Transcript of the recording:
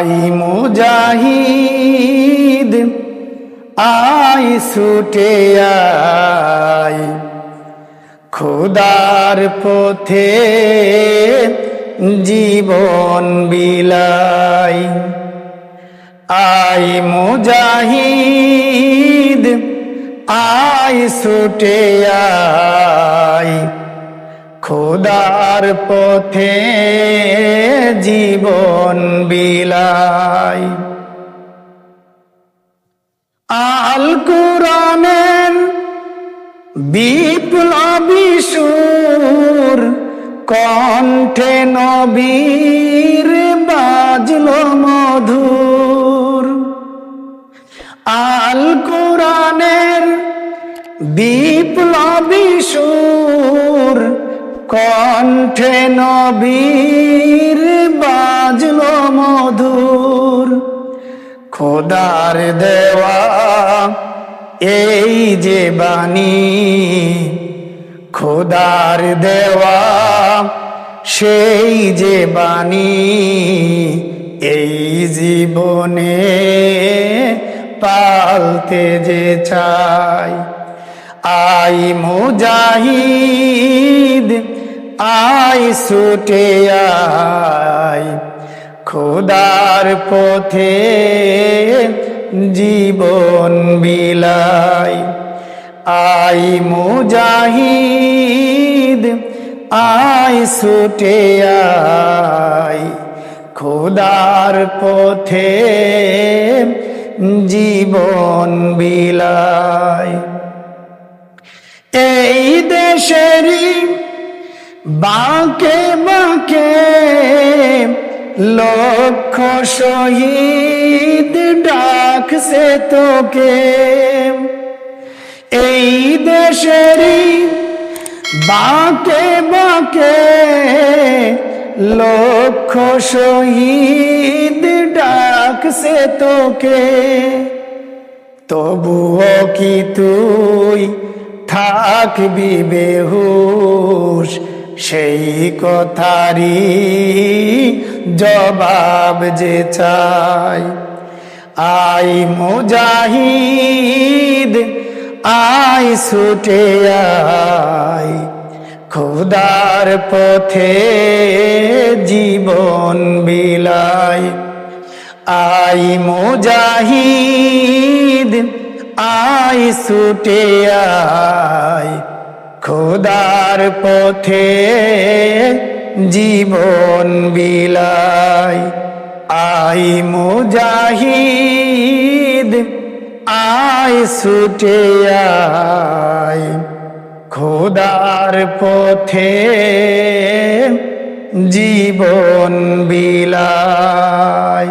I Mujahid I ছুটে I, খোদার পথে জীবন বিলাই। আই মুজাহিদ আই ছুটে আই, খোদার পথে জীবন বিলাই। আল কুরআনের বিপ্লবী সুর, কণ্ঠে নবীর বাজলো মধুর। আল কুরআনের বিপ্লবী সুর, কণ্ঠে নবীর বাজলো মধুর। খোদার দেওয়া এই যে বাণী, খোদার দেওয়া সেই যে বাণী, এই জীবনে পালতে যে চাই। আই মুজাহিদ আই ছুটে আই, খোদার পথে জীবন বিলাই। আই মুজাহিদ আই ছুটে আই, খোদার পথে জীবন বিলাই। এই দেশেরই বাঁকে বাঁকে লক্ষ শহীদ ডাকছে তোকে। এই দেশেরই বাঁকে বাঁকে লক্ষ শহীদ ডাকছে তোকে। তবুও কি তুই থাকবি বেহুশ, সেই কথারই জবাব যে চাই। আই মুজাহিদ আই ছুটে আই, খোদার পথে জীবন বিলাই। আই মুজাহিদ আই ছুটে আই, খোদার পথে জীবন বিলাই। আই মুজাহিদ আই ছুটে আই, খোদার পথে জীবন বিলাই।